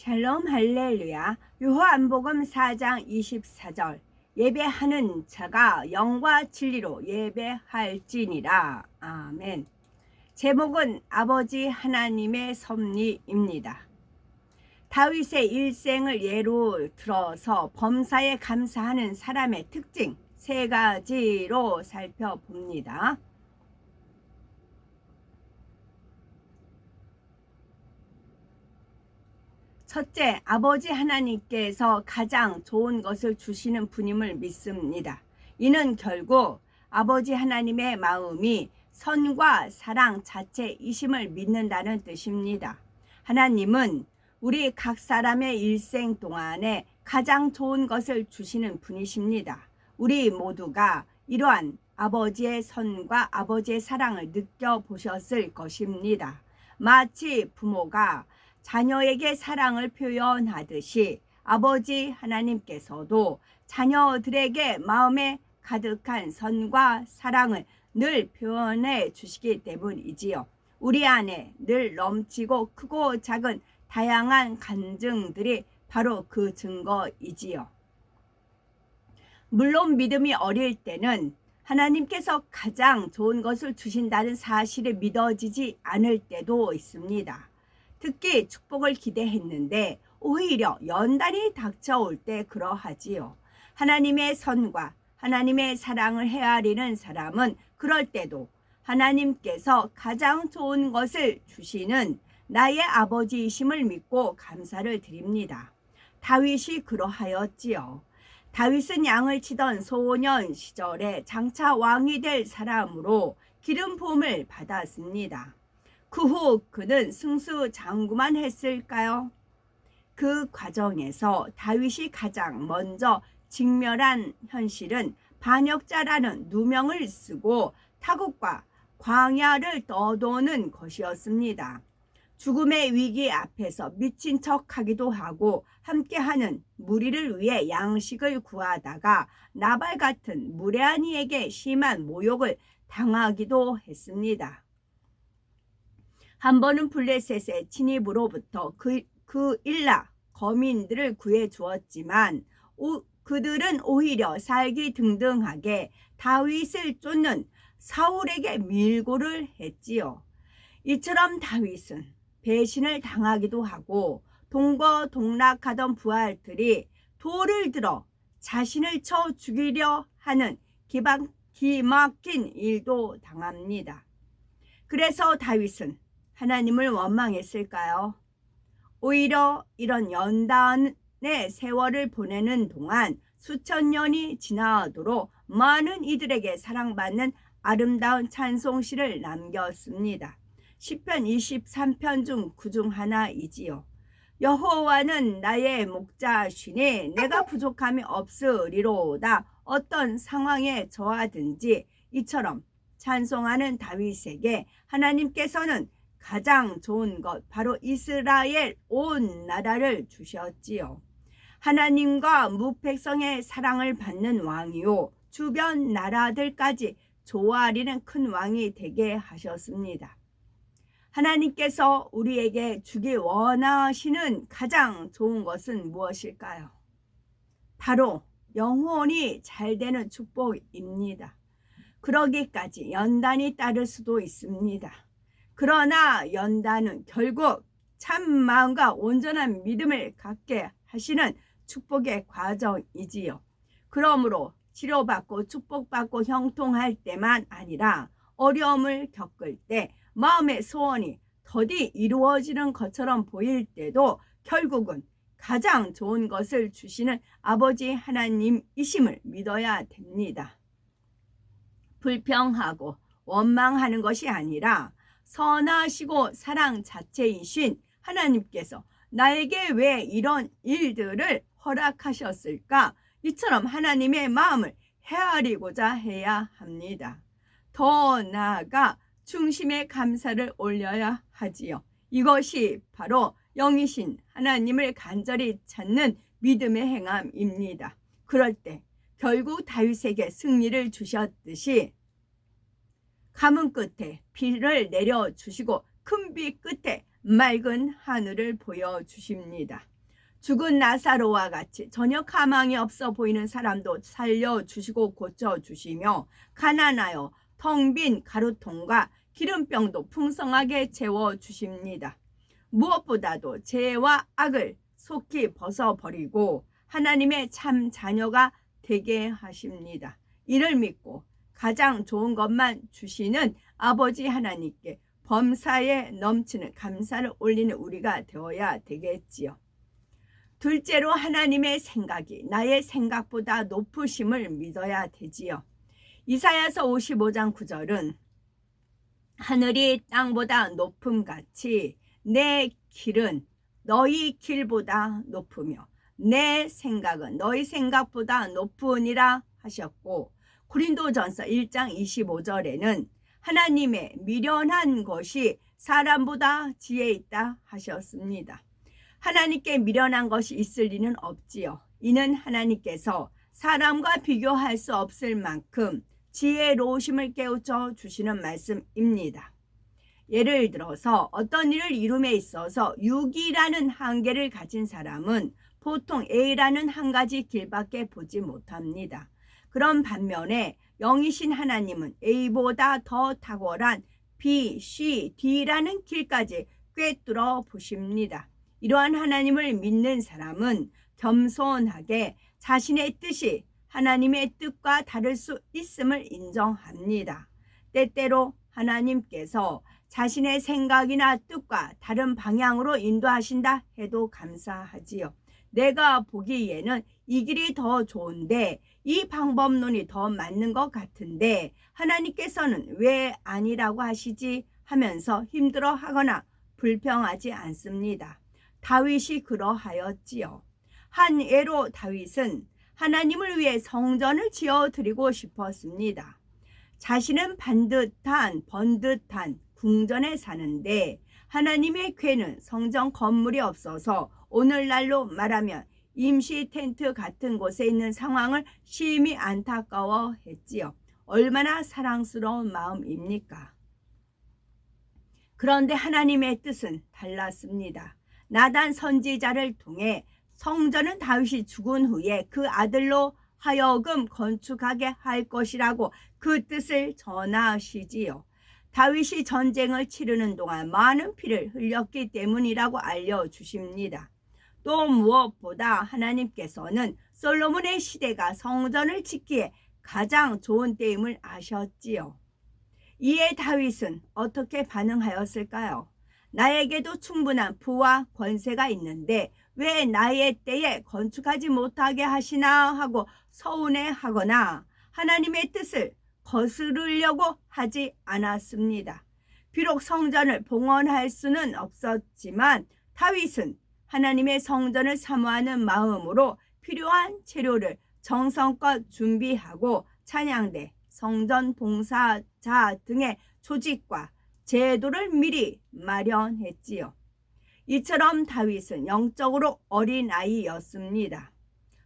샬롬 할렐루야. 요한복음 4장 24절. 예배하는 자가 영과 진리로 예배할지니라. 아멘. 제목은 아버지 하나님의 섭리입니다. 다윗의 일생을 예로 들어서 범사에 감사하는 사람의 특징 3가지로 살펴봅니다. 첫째, 아버지 하나님께서 가장 좋은 것을 주시는 분임을 믿습니다. 이는 결국 아버지 하나님의 마음이 선과 사랑 자체이심을 믿는다는 뜻입니다. 하나님은 우리 각 사람의 일생 동안에 가장 좋은 것을 주시는 분이십니다. 우리 모두가 이러한 아버지의 선과 아버지의 사랑을 느껴보셨을 것입니다. 마치 부모가 자녀에게 사랑을 표현하듯이 아버지 하나님께서도 자녀들에게 마음에 가득한 선과 사랑을 늘 표현해 주시기 때문이지요. 우리 안에 늘 넘치고 크고 작은 다양한 간증들이 바로 그 증거이지요. 물론 믿음이 어릴 때는 하나님께서 가장 좋은 것을 주신다는 사실이 믿어지지 않을 때도 있습니다. 특히 축복을 기대했는데 오히려 연단이 닥쳐올 때 그러하지요. 하나님의 선과 하나님의 사랑을 헤아리는 사람은 그럴 때도 하나님께서 가장 좋은 것을 주시는 나의 아버지이심을 믿고 감사를 드립니다. 다윗이 그러하였지요. 다윗은 양을 치던 소년 시절에 장차 왕이 될 사람으로 기름 부음을 받았습니다. 그 후 그는 승수장구만 했을까요? 그 과정에서 다윗이 가장 먼저 직면한 현실은 반역자라는 누명을 쓰고 타국과 광야를 떠도는 것이었습니다. 죽음의 위기 앞에서 미친 척하기도 하고 함께하는 무리를 위해 양식을 구하다가 나발 같은 무례한 이에게 심한 모욕을 당하기도 했습니다. 한 번은 블레셋의 침입으로부터 그 일라 거민들을 구해 주었지만 그들은 오히려 살기 등등하게 다윗을 쫓는 사울에게 밀고를 했지요. 이처럼 다윗은 배신을 당하기도 하고 동거동락하던 부하들이 돌을 들어 자신을 쳐 죽이려 하는 기막힌 일도 당합니다. 그래서 다윗은 하나님을 원망했을까요? 오히려 이런 연단의 세월을 보내는 동안 수천 년이 지나도록 많은 이들에게 사랑받는 아름다운 찬송시를 남겼습니다. 시편 23편 중 그 중 하나이지요. 여호와는 나의 목자시니 내가 부족함이 없으리로다. 어떤 상황에 처하든지 이처럼 찬송하는 다윗에게 하나님께서는 가장 좋은 것 바로 이스라엘 온 나라를 주셨지요. 하나님과 무백성의 사랑을 받는 왕이요 주변 나라들까지 좋아하리는 큰 왕이 되게 하셨습니다. 하나님께서 우리에게 주기 원하시는 가장 좋은 것은 무엇일까요? 바로 영혼이 잘 되는 축복입니다. 그러기까지 연단이 따를 수도 있습니다. 그러나 연단은 결국 참 마음과 온전한 믿음을 갖게 하시는 축복의 과정이지요. 그러므로 치료받고 축복받고 형통할 때만 아니라 어려움을 겪을 때 마음의 소원이 더디 이루어지는 것처럼 보일 때도 결국은 가장 좋은 것을 주시는 아버지 하나님이심을 믿어야 됩니다. 불평하고 원망하는 것이 아니라 선하시고 사랑 자체이신 하나님께서 나에게 왜 이런 일들을 허락하셨을까? 이처럼 하나님의 마음을 헤아리고자 해야 합니다. 더 나아가 중심의 감사를 올려야 하지요. 이것이 바로 영이신 하나님을 간절히 찾는 믿음의 행함입니다. 그럴 때 결국 다윗에게 승리를 주셨듯이 가문 끝에 비를 내려주시고 큰 비 끝에 맑은 하늘을 보여주십니다. 죽은 나사로와 같이 전혀 가망이 없어 보이는 사람도 살려주시고 고쳐주시며 가난하여 텅 빈 가루통과 기름병도 풍성하게 채워주십니다. 무엇보다도 죄와 악을 속히 벗어버리고 하나님의 참 자녀가 되게 하십니다. 이를 믿고 가장 좋은 것만 주시는 아버지 하나님께 범사에 넘치는 감사를 올리는 우리가 되어야 되겠지요. 둘째로 하나님의 생각이 나의 생각보다 높으심을 믿어야 되지요. 이사야서 55장 9절은 하늘이 땅보다 높음같이 내 길은 너희 길보다 높으며 내 생각은 너희 생각보다 높으니라 하셨고, 고린도전서 1장 25절에는 하나님의 미련한 것이 사람보다 지혜 있다 하셨습니다. 하나님께 미련한 것이 있을 리는 없지요. 이는 하나님께서 사람과 비교할 수 없을 만큼 지혜로우심을 깨우쳐 주시는 말씀입니다. 예를 들어서 어떤 일을 이룸에 있어서 6이라는 한계를 가진 사람은 보통 A라는 한 가지 길밖에 보지 못합니다. 그런 반면에 영이신 하나님은 A보다 더 탁월한 B, C, D라는 길까지 꿰뚫어 보십니다. 이러한 하나님을 믿는 사람은 겸손하게 자신의 뜻이 하나님의 뜻과 다를 수 있음을 인정합니다. 때때로 하나님께서 자신의 생각이나 뜻과 다른 방향으로 인도하신다 해도 감사하지요. 내가 보기에는 이 길이 더 좋은데 이 방법론이 더 맞는 것 같은데 하나님께서는 왜 아니라고 하시지 하면서 힘들어하거나 불평하지 않습니다. 다윗이 그러하였지요. 한 예로 다윗은 하나님을 위해 성전을 지어드리고 싶었습니다. 자신은 반듯한 번듯한 궁전에 사는데 하나님의 궤는 성전 건물이 없어서 오늘날로 말하면 임시 텐트 같은 곳에 있는 상황을 심히 안타까워했지요. 얼마나 사랑스러운 마음입니까? 그런데 하나님의 뜻은 달랐습니다. 나단 선지자를 통해 성전은 다윗이 죽은 후에 그 아들로 하여금 건축하게 할 것이라고 그 뜻을 전하시지요. 다윗이 전쟁을 치르는 동안 많은 피를 흘렸기 때문이라고 알려주십니다. 또 무엇보다 하나님께서는 솔로몬의 시대가 성전을 짓기에 가장 좋은 때임을 아셨지요. 이에 다윗은 어떻게 반응하였을까요? 나에게도 충분한 부와 권세가 있는데 왜 나의 때에 건축하지 못하게 하시나 하고 서운해하거나 하나님의 뜻을 거스르려고 하지 않았습니다. 비록 성전을 봉헌할 수는 없었지만 다윗은 하나님의 성전을 사모하는 마음으로 필요한 재료를 정성껏 준비하고 찬양대, 성전 봉사자 등의 조직과 제도를 미리 마련했지요. 이처럼 다윗은 영적으로 어린아이였습니다.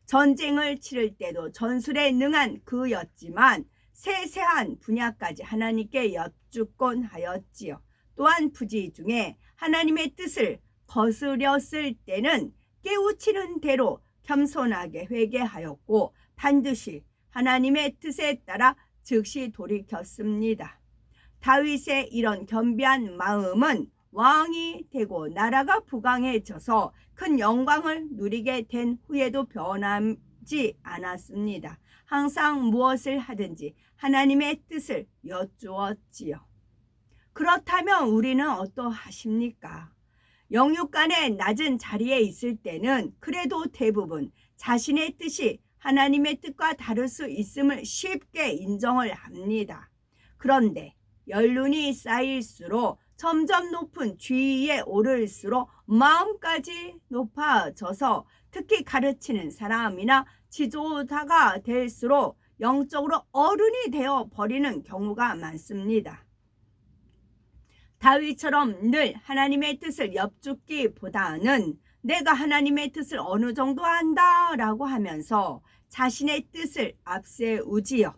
전쟁을 치를 때도 전술에 능한 그였지만 세세한 분야까지 하나님께 여쭙곤 하였지요. 또한 부지 중에 하나님의 뜻을 거스렸을 때는 깨우치는 대로 겸손하게 회개하였고 반드시 하나님의 뜻에 따라 즉시 돌이켰습니다. 다윗의 이런 겸비한 마음은 왕이 되고 나라가 부강해져서 큰 영광을 누리게 된 후에도 변하지 않았습니다. 항상 무엇을 하든지 하나님의 뜻을 여쭈었지요. 그렇다면 우리는 어떠하십니까? 영육간의 낮은 자리에 있을 때는 그래도 대부분 자신의 뜻이 하나님의 뜻과 다를 수 있음을 쉽게 인정을 합니다. 그런데 연륜이 쌓일수록 점점 높은 지위에 오를수록 마음까지 높아져서 특히 가르치는 사람이나 지도자가 될수록 영적으로 어른이 되어 버리는 경우가 많습니다. 다윗처럼 늘 하나님의 뜻을 엽죽기보다는 내가 하나님의 뜻을 어느 정도 안다라고 하면서 자신의 뜻을 앞세우지요.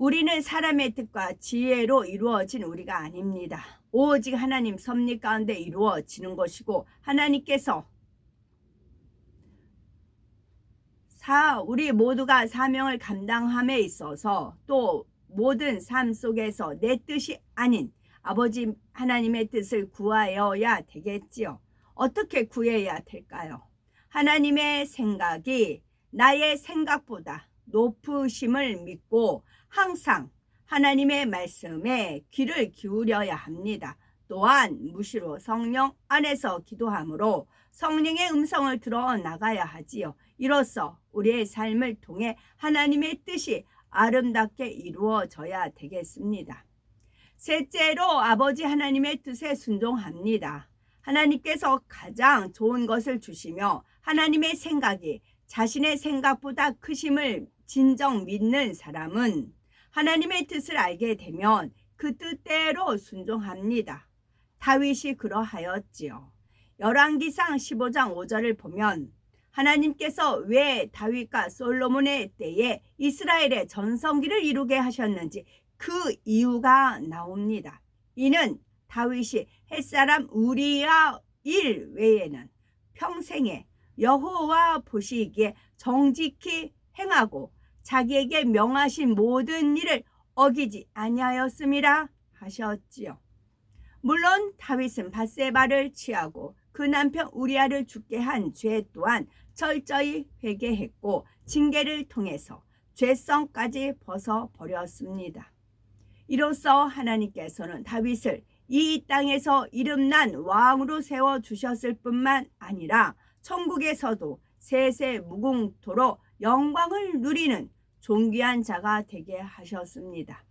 우리는 사람의 뜻과 지혜로 이루어진 우리가 아닙니다. 오직 하나님 섭리 가운데 이루어지는 것이고, 하나님께서 우리 모두가 사명을 감당함에 있어서 또 모든 삶 속에서 내 뜻이 아닌 아버지 하나님의 뜻을 구하여야 되겠지요. 어떻게 구해야 될까요? 하나님의 생각이 나의 생각보다 높으심을 믿고 항상 하나님의 말씀에 귀를 기울여야 합니다. 또한 무시로 성령 안에서 기도함으로 성령의 음성을 들어 나가야 하지요. 이로써 우리의 삶을 통해 하나님의 뜻이 아름답게 이루어져야 되겠습니다. 셋째로 아버지 하나님의 뜻에 순종합니다. 하나님께서 가장 좋은 것을 주시며 하나님의 생각이 자신의 생각보다 크심을 진정 믿는 사람은 하나님의 뜻을 알게 되면 그 뜻대로 순종합니다. 다윗이 그러하였지요. 열왕기상 15장 5절을 보면 하나님께서 왜 다윗과 솔로몬의 때에 이스라엘의 전성기를 이루게 하셨는지 그 이유가 나옵니다. 이는 다윗이 햇사람 우리야 일 외에는 평생에 여호와 보시기에 정직히 행하고 자기에게 명하신 모든 일을 어기지 아니하였음이라 하셨지요. 물론 다윗은 밧세바를 취하고 그 남편 우리아를 죽게 한 죄 또한 철저히 회개했고 징계를 통해서 죄성까지 벗어버렸습니다. 이로써 하나님께서는 다윗을 이 땅에서 이름난 왕으로 세워주셨을 뿐만 아니라 천국에서도 세세 무궁토로 영광을 누리는 존귀한 자가 되게 하셨습니다.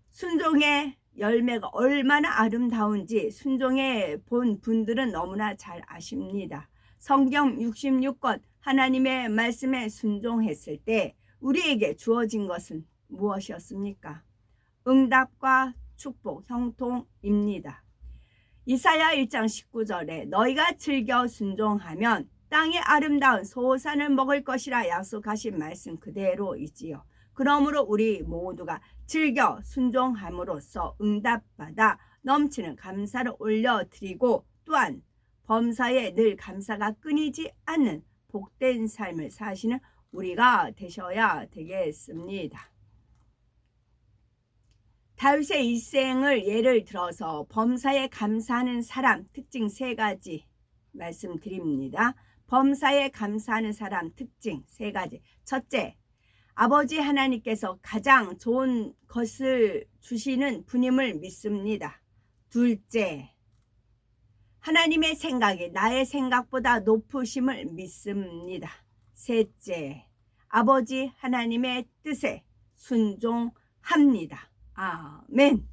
순종의 열매가 얼마나 아름다운지 순종해 본 분들은 너무나 잘 아십니다. 성경 66권 하나님의 말씀에 순종했을 때 우리에게 주어진 것은 무엇이었습니까? 응답과 축복, 형통입니다. 이사야 1장 19절에 너희가 즐겨 순종하면 땅의 아름다운 소산을 먹을 것이라 약속하신 말씀 그대로이지요. 그러므로 우리 모두가 즐겨 순종함으로써 응답받아 넘치는 감사를 올려드리고 또한 범사에 늘 감사가 끊이지 않는 복된 삶을 사시는 우리가 되셔야 되겠습니다. 다윗의 일생을 예를 들어서 범사에 감사하는 사람 특징 3가지 말씀드립니다. 범사에 감사하는 사람 특징 3가지. 첫째, 아버지 하나님께서 가장 좋은 것을 주시는 분임을 믿습니다. 둘째, 하나님의 생각이 나의 생각보다 높으심을 믿습니다. 셋째, 아버지 하나님의 뜻에 순종합니다. 아멘.